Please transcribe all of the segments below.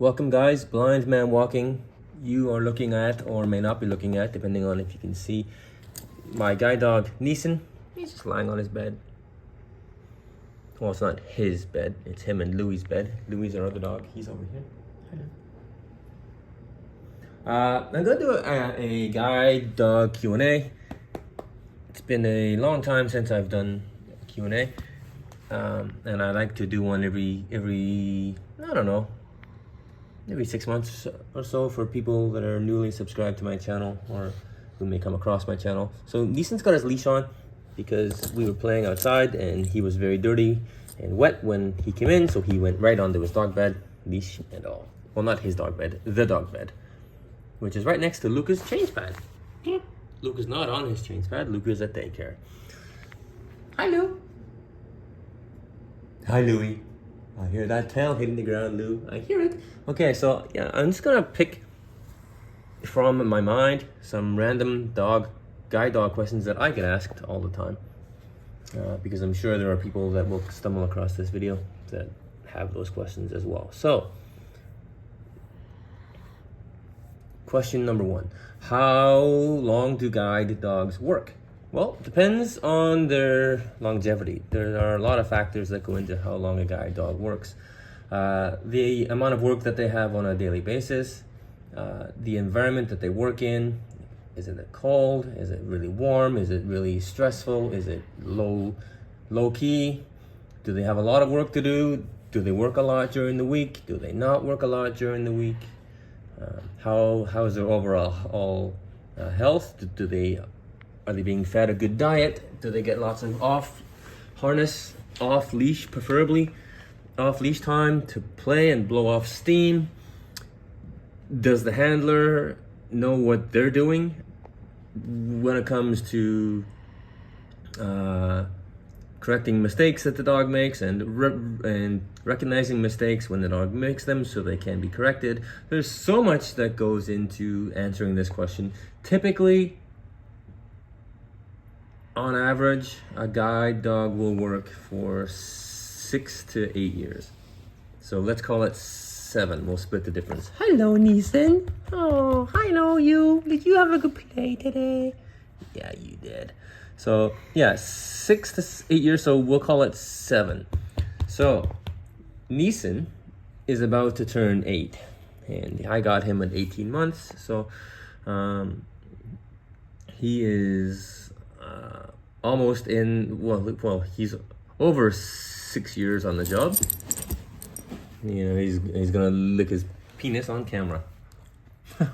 Welcome guys, Blind Man Walking. You are looking at, or may not be looking at, depending on if you can see, my guide dog, Neeson. He's just lying on his bed. Well, it's not his bed, it's him and Louie's bed. Louie's our other dog, he's over here. I'm gonna do a guide dog Q&A. It's been a long time since I've done Q&A. And I like to do one every I don't know, maybe 6 months or so for people that are newly subscribed to my channel or who may come across my channel. So Neeson's got his leash on because we were playing outside and he was very dirty and wet when he came in, so he went right onto his dog bed, leash and all. Well, not his dog bed, the dog bed, which is right next to Luca's change pad. Luke is not on his change pad, Luke is at daycare. Hi, Lou. Hi, Louie. I hear that tail hitting the ground, Lou. I hear it. Okay, so yeah, I'm just gonna pick from my mind some random guide dog questions that I get asked all the time. Because I'm sure there are people that will stumble across this video that have those questions as well. So, question number 1. How long do guide dogs work? Well, it depends on their longevity. There are a lot of factors that go into how long a guide dog works. The amount of work that they have on a daily basis, the environment that they work in. Is it cold? Is it really warm? Is it really stressful? Is it low key? Do they have a lot of work to do? Do they work a lot during the week? Do they not work a lot during the week? How is their overall health? Are they being fed a good diet? Do they get lots of off harness, off leash, preferably off leash time to play and blow off steam? Does the handler know what they're doing when it comes to correcting mistakes that the dog makes and recognizing mistakes when the dog makes them so they can be corrected? There's so much that goes into answering this question. Typically, on average, a guide dog will work for 6 to 8 years. So let's call it 7. We'll split the difference. Hello, Neeson. Oh, hello, you. Did you have a good play today? Yeah, you did. So, yeah, 6 to 8 years, so we'll call it 7. So, Neeson is about to turn 8. And I got him at 18 months. So, he is almost in, well, he's over 6 years on the job. You know, he's gonna lick his penis on camera.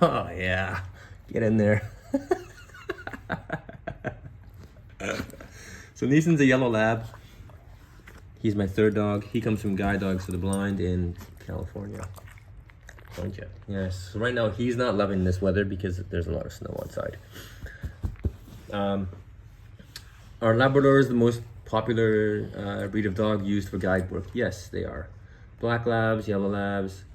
Oh yeah, get in there. So Neeson's a yellow lab. He's my 3rd dog. He comes from Guide Dogs for the Blind in California. Don't you? Yes. So right now he's not loving this weather because there's a lot of snow outside. Are Labradors the most popular breed of dog used for guide work? Yes, they are. Black Labs, Yellow Labs,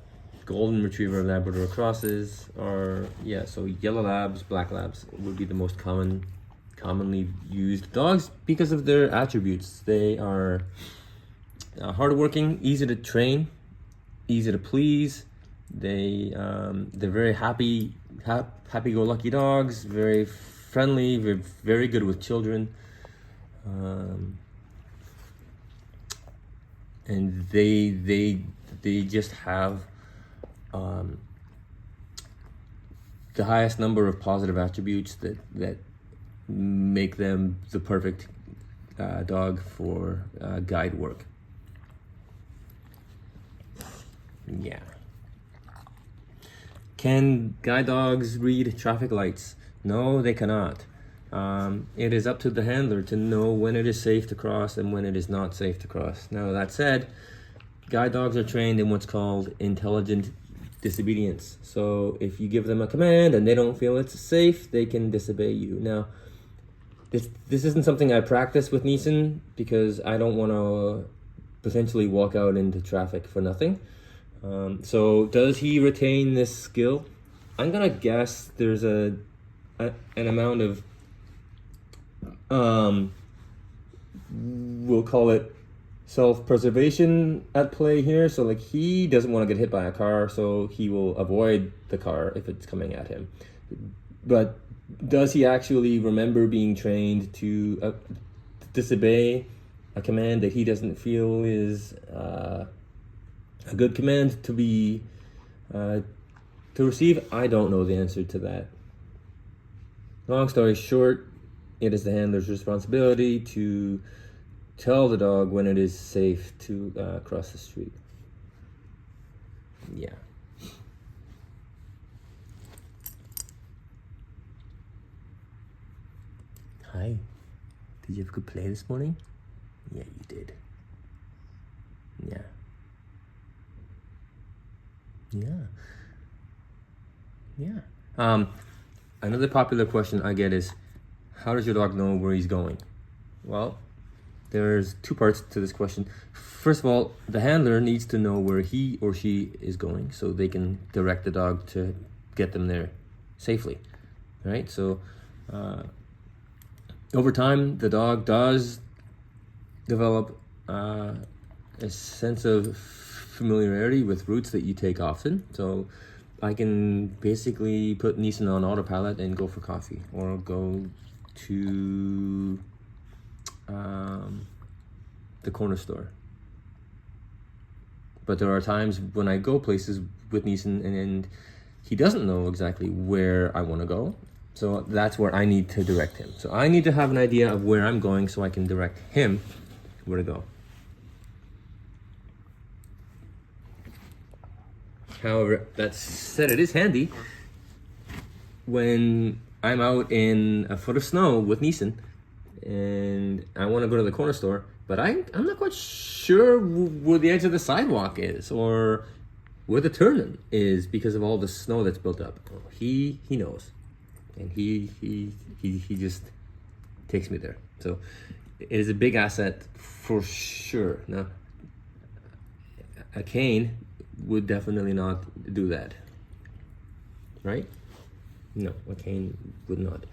Golden Retriever, Labrador crosses are, yeah, so Yellow Labs, Black Labs would be the most commonly used dogs because of their attributes. They are hardworking, easy to train, easy to please. They're very happy-go-lucky dogs, very friendly, very good with children. And they just have the highest number of positive attributes that make them the perfect dog for guide work. Yeah. Can guide dogs read traffic lights? No, they cannot. It is up to the handler to know when it is safe to cross and when it is not safe to cross. Now, that said, guide dogs are trained in what's called intelligent disobedience. So if you give them a command and they don't feel it's safe, they can disobey you. Now, this isn't something I practice with Neeson because I don't want to potentially walk out into traffic for nothing. So does he retain this skill? I'm gonna guess there's an amount of we'll call it self-preservation at play here. So like he doesn't want to get hit by a car, so he will avoid the car if it's coming at him. But does he actually remember being trained to disobey a command that he doesn't feel is a good command to be to receive? I don't know the answer to that. Long story short, it is the handler's responsibility to tell the dog when it is safe to cross the street. Yeah. Hi. Did you have a good play this morning? Yeah, you did. Yeah. Yeah. Yeah. Another popular question I get is, how does your dog know where he's going? Well, there's two parts to this question. First of all, the handler needs to know where he or she is going so they can direct the dog to get them there safely, right? So over time, the dog does develop a sense of familiarity with routes that you take often. So I can basically put Neeson on autopilot and go for coffee, or go to the corner store. But there are times when I go places with Neeson and he doesn't know exactly where I want to go. So that's where I need to direct him. So I need to have an idea of where I'm going so I can direct him where to go. However, that said, it is handy when I'm out in a foot of snow with Neeson and I want to go to the corner store, but I'm not quite sure where the edge of the sidewalk is or where the turn is because of all the snow that's built up. He knows, and he just takes me there. So it is a big asset for sure. Now, a cane would definitely not do that, right? No, a cane would not.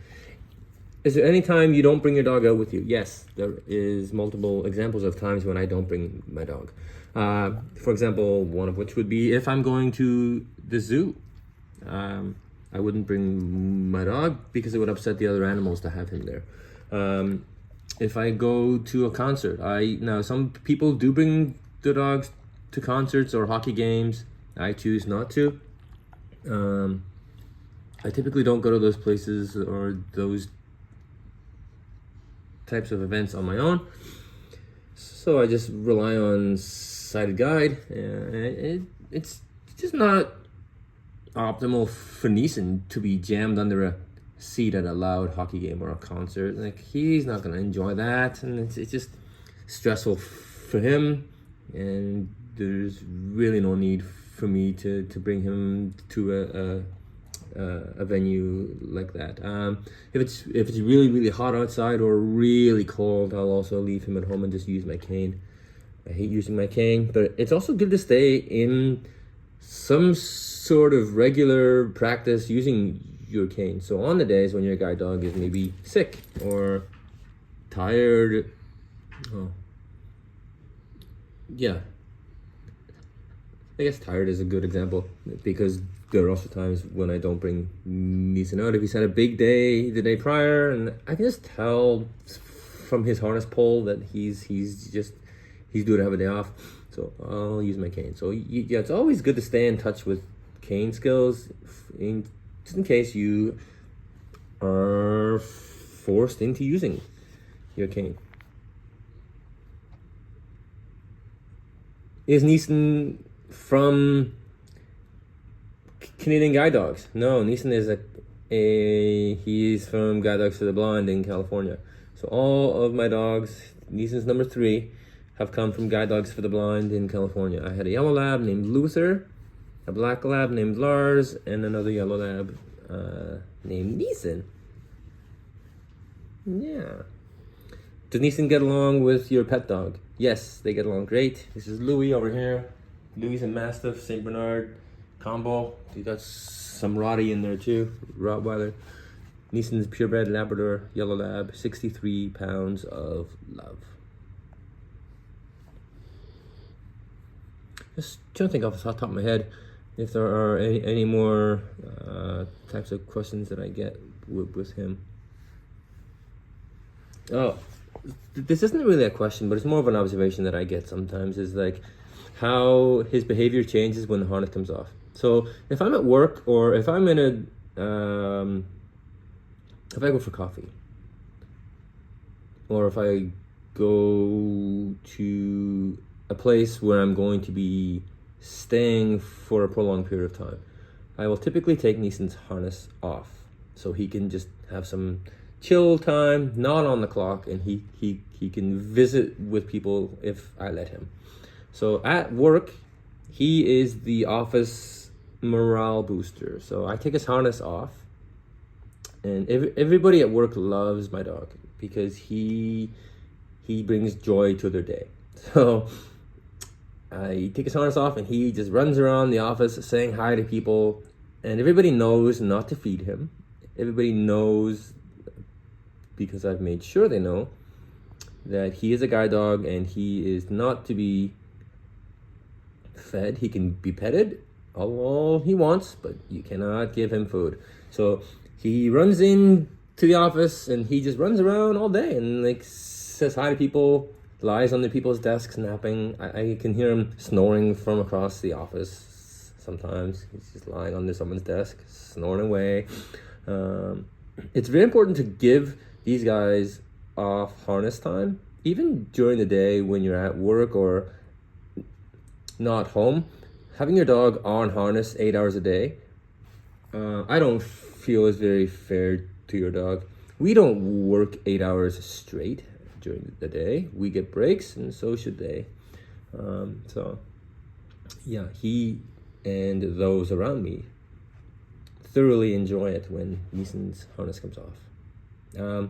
Is there any time you don't bring your dog out with you? Yes, there is multiple examples of times when I don't bring my dog. For example, one of which would be if I'm going to the zoo. I wouldn't bring my dog because it would upset the other animals to have him there. If I go to a concert, now some people do bring their dogs to concerts or hockey games. I choose not to. I typically don't go to those places or those types of events on my own, so I just rely on sighted guide. It's just not optimal for Neeson to be jammed under a seat at a loud hockey game or a concert. Like, he's not going to enjoy that, and it's just stressful for him, and there's really no need for me to bring him to a venue like that. If it's really hot outside or really cold, I'll also leave him at home and just use my cane. I hate using my cane, but it's also good to stay in some sort of regular practice using your cane. So on the days when your guide dog is maybe sick or tired, I guess tired is a good example, because there are also times when I don't bring Neeson out. If he's had a big day the day prior, and I can just tell from his harness pull that he's due to have a day off, so I'll use my cane. So yeah, it's always good to stay in touch with cane skills, just in case you are forced into using your cane. Is Neeson from Canadian Guide Dogs? No, Neeson is he's from Guide Dogs for the Blind in California. So all of my dogs, Neeson's number 3, have come from Guide Dogs for the Blind in California. I had a yellow lab named Luther, a black lab named Lars, and another yellow lab named Neeson. Yeah. Does Neeson get along with your pet dog? Yes, they get along great. This is Louis over here. Louis a Mastiff, St. Bernard combo. He got some Rottie in there too, Rottweiler. Neeson's purebred Labrador Yellow Lab, 63 pounds of love. just trying to think off the top of my head if there are any more types of questions that I get with him. Oh, this isn't really a question, but it's more of an observation that I get sometimes, is like how his behavior changes when the harness comes off. So if I'm at work, or if I'm in if I go for coffee, or if I go to a place where I'm going to be staying for a prolonged period of time, I will typically take Neeson's harness off so he can just have some chill time, not on the clock, and he can visit with people if I let him. So at work, he is the office morale booster. So I take his harness off, and everybody at work loves my dog because he brings joy to their day. So I take his harness off, and he just runs around the office saying hi to people, and everybody knows not to feed him. Everybody knows, because I've made sure they know, that he is a guide dog and he is not to be fed. He can be petted all he wants, but you cannot give him food. So he runs in to the office, and he just runs around all day and like says hi to people, lies under people's desks napping. I can hear him snoring from across the office sometimes. He's just lying under someone's desk, snoring away. It's very important to give these guys off harness time, even during the day when you're at work or not home. Having your dog on harness 8 hours a day, I don't feel is very fair to your dog. We don't work 8 hours straight during the day. We get breaks, and so should they. So yeah, he and those around me thoroughly enjoy it when Neeson's harness comes off. Let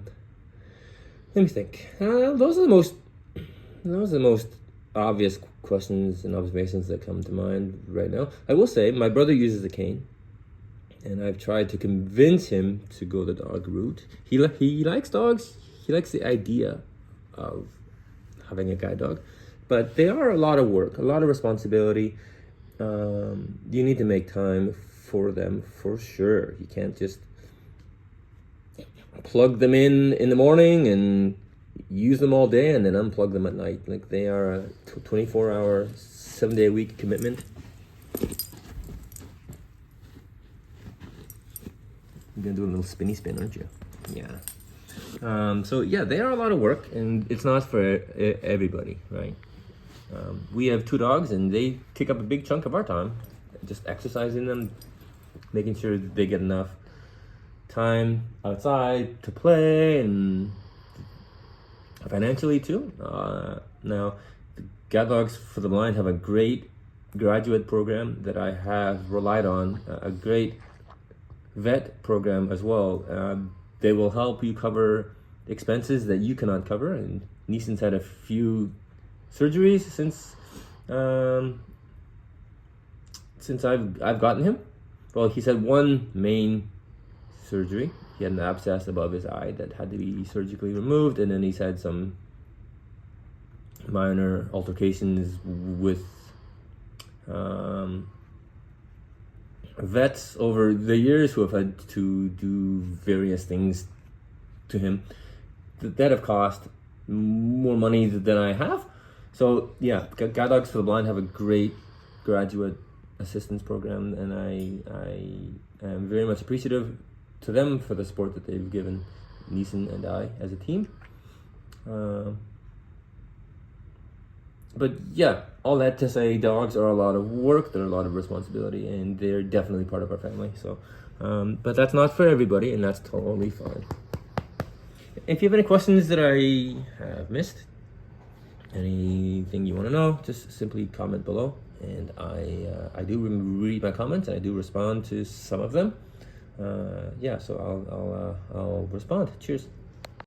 me think. Those are the most obvious questions and observations that come to mind right now. I will say my brother uses a cane, and I've tried to convince him to go the dog route. He likes dogs. He likes the idea of having a guide dog, but they are a lot of work, a lot of responsibility. You need to make time for them, for sure. You can't just plug them in the morning and use them all day and then unplug them at night. Like, they are a 24-hour, 7-day-a-week commitment. You're gonna do a little spinny spin, aren't you? Yeah. So yeah, they are a lot of work, and it's not for everybody, right? We have 2 dogs, and they take up a big chunk of our time, just exercising them, making sure that they get enough time outside to play, and financially too. Now, the Guide Dogs for the Blind have a great graduate program that I have relied on, a great vet program as well. They will help you cover expenses that you cannot cover, and Neeson's had a few surgeries since I've gotten him. Well, he's had one main surgery. He had an abscess above his eye that had to be surgically removed, and then he's had some minor altercations with vets over the years who have had to do various things to him that have cost more money than I have. So yeah, Guide Dogs for the Blind have a great graduate assistance program, and I am very much appreciative to them for the support that they've given Neeson and I as a team. But yeah, all that to say, dogs are a lot of work, they're a lot of responsibility, and they're definitely part of our family. So, but that's not for everybody, and that's totally fine. If you have any questions that I have missed, anything you want to know, just simply comment below, and I do read my comments, and I do respond to some of them. Yeah, so I'll respond. Cheers.